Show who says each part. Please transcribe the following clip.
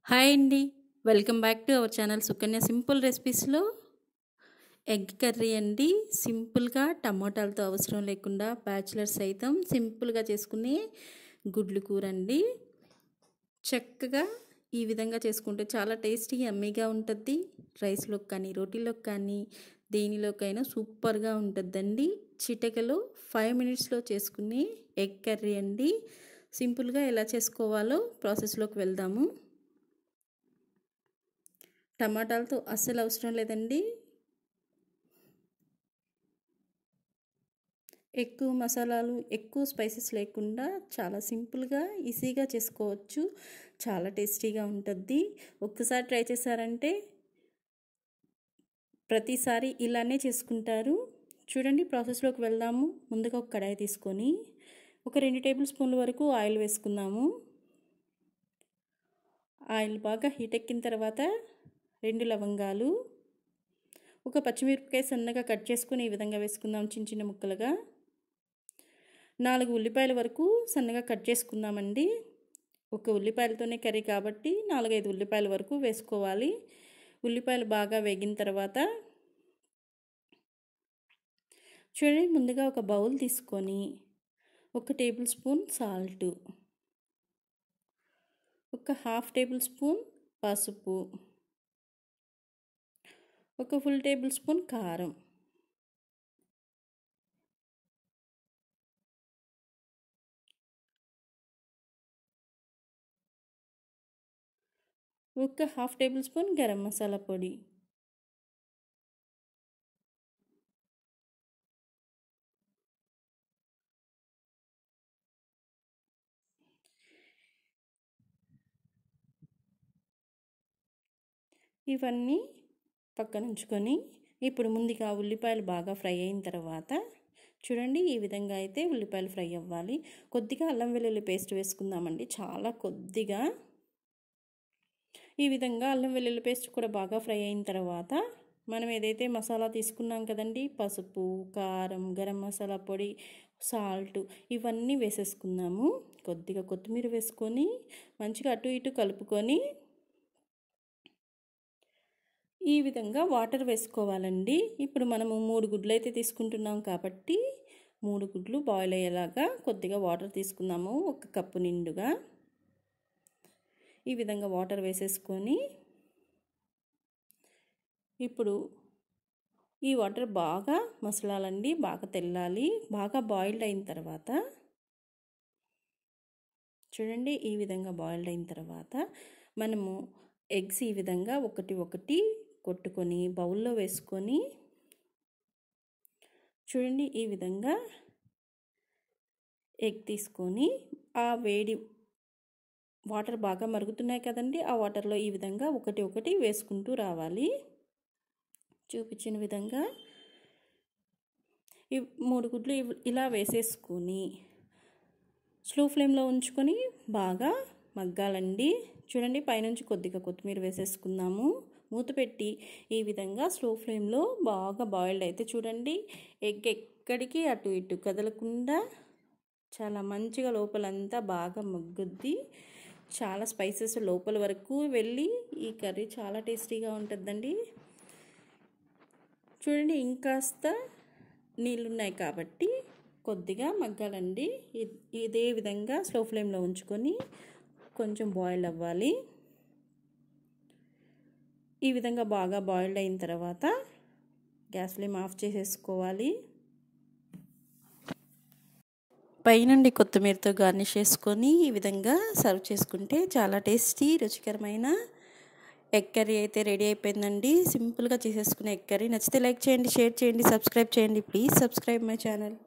Speaker 1: Hi అండి. Welcome back to our channel Sukanya simple రెసిపీస్‌లో egg curry అండి. సింపుల్‌గా టమోటాలతో అవసరం లేకుండా బ్యాచిలర్స్ సైతం సింపుల్‌గా చేసుకునే గుడ్లు కూర అండి. చక్కగా ఈ విధంగా చేసుకుంటే చాలా టేస్టీ యమ్మీగా ఉంటది. రైస్‌లోకి కానీ, రోటీలోకి కానీ దేనిలోకైనా సూపర్‌గా ఉంటదండి. చిటికెలో 5 మినిట్స్‌లో చేసుకునే ఎగ్ కర్రీ అండి. సింపుల్‌గా ఎలా చేసుకోవాలో ప్రాసెస్‌లోకి వెళ్దాము. టమాటాలతో అస్సలు అవసరం లేదండి. ఎక్కువ మసాలాలు, ఎక్కువ స్పైసెస్ లేకుండా చాలా సింపుల్‌గా, ఈజీగా చేసుకోవచ్చు. చాలా టేస్టీగా ఉంటది. ఒక్కసారి ట్రై చేశారంటే ప్రతిసారి ఇలానే చేసుకుంటారు. చూడండి ప్రాసెస్‌లోకి వెళ్దాము. ముందుగా ఒక కడాయి తీసుకొని ఒక 2 టేబుల్ స్పూన్ల వరకు ఆయిల్ వేసుకుందాము. ఆయిల్ బాగా హీట్ ఎక్కిన తర్వాత 2 లవంగాలు, ఒక పచ్చిమిరపకాయ సన్నగా కట్ చేసుకొని ఈ విధంగా వేసుకుందాం చిన్న చిన్న ముక్కలుగా. 4 ఉల్లిపాయల వరకు సన్నగా కట్ చేసుకుందామండి. ఒక ఉల్లిపాయలతోనే కర్రీ కాబట్టి 4-5 ఉల్లిపాయల వరకు వేసుకోవాలి. ఉల్లిపాయలు బాగా వేగిన తర్వాత చూడండి ముందుగా ఒక బౌల్ తీసుకొని 1 టేబుల్ స్పూన్ సాల్ట్, ఒక హాఫ్ టేబుల్ స్పూన్ పసుపు, ఒక ఫుల్ టేబుల్ స్పూన్ కారం, ఒక half table spoon garam masala పొడి, ఇవన్నీ పక్కన ఉంచుకొని ఇప్పుడు ముందుగా ఉల్లిపాయలు బాగా ఫ్రై అయిన తర్వాత చూడండి ఈ విధంగా అయితే ఉల్లిపాయలు ఫ్రై అవ్వాలి. కొద్దిగా అల్లం వెల్లుల్లి పేస్ట్ వేసుకుందామండి, చాలా కొద్దిగా. ఈ విధంగా అల్లం వెల్లుల్లి పేస్ట్ కూడా బాగా ఫ్రై అయిన తర్వాత మనం ఏదైతే మసాలా తీసుకున్నాం కదండి, పసుపు, కారం, గరం మసాలా పొడి, సాల్ట్ ఇవన్నీ వేసేసుకుందాము. కొద్దిగా కొత్తిమీర వేసుకొని మంచిగా అటు ఇటు కలుపుకొని ఈ విధంగా వాటర్ వేసుకోవాలండి. ఇప్పుడు మనము 3 గుడ్లు అయితే తీసుకుంటున్నాం కాబట్టి 3 గుడ్లు బాయిల్ అయ్యేలాగా కొద్దిగా వాటర్ తీసుకుందాము. 1 కప్పు నిండుగా ఈ విధంగా వాటర్ వేసేసుకొని ఇప్పుడు ఈ వాటర్ బాగా మసలాలండి, బాగా తెల్లాలి. బాగా బాయిల్డ్ అయిన తర్వాత చూడండి ఈ విధంగా బాయిల్డ్ అయిన తర్వాత మనము ఎగ్స్ ఈ విధంగా ఒకటి కొట్టుకొని బౌల్లో వేసుకొని చూడండి ఈ విధంగా ఎగ్ తీసుకొని ఆ వేడి వాటర్ బాగా మరుగుతున్నాయి కదండి, ఆ వాటర్లో ఈ విధంగా ఒకటి వేసుకుంటూ రావాలి. చూపించిన విధంగా ఈ 3 గుడ్లు ఇలా వేసేసుకొని స్లో ఫ్లేమ్లో ఉంచుకొని బాగా మగ్గాలండి. చూడండి పైనుంచి కొద్దిగా కొత్తిమీర వేసేసుకుందాము. మూత పెట్టి ఈ విధంగా స్లో ఫ్లేమ్లో బాగా బాయిల్డ్ అయితే చూడండి ఎగ్ ఎక్కడికి అటు ఇటు కదలకుండా చాలా మంచిగా లోపలంతా బాగా మగ్గుద్ది. చాలా స్పైసెస్ లోపల వరకు వెళ్ళి ఈ కర్రీ చాలా టేస్టీగా ఉంటుందండి. చూడండి ఇంకాస్త నీళ్ళున్నాయి కాబట్టి కొద్దిగా మగ్గాలండి. ఇదే విధంగా స్లో ఫ్లేమ్లో ఉంచుకొని కొంచెం బాయిల్ అవ్వాలి. ఈ విధంగా బాగా బాయిల్డ్ అయిన తర్వాత గ్యాస్ ఫ్లేమ్ ఆఫ్ చేసేసుకోవాలి. పైనుండి కొత్తిమీరతో గార్నిష్ చేసుకొని ఈ విధంగా సర్వ్ చేసుకుంటే చాలా టేస్టీ రుచికరమైన ఎగ్ కర్రీ అయితే రెడీ అయిపోయిందండి. సింపుల్గా చేసేసుకునే ఎగ్ కర్రీ. నచ్చితే లైక్ చేయండి, షేర్ చేయండి, సబ్స్క్రైబ్ చేయండి. Please subscribe my channel.